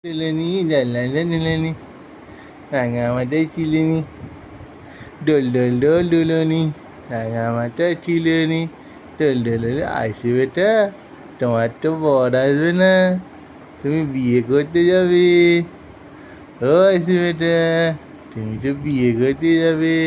ছিলেনি জানলাটা নিলেনি রাঙামাটায় ছিলেনি ডোল ডোল ডোল দুলনি রাঙামাটায় ছিলেনি ডোল ডোল আসে বেটা, তোমার তো বর আসবে না, তুমি বিয়ে করতে যাবে। ও আসে বেটা, তুমি তো বিয়ে করতে যাবে।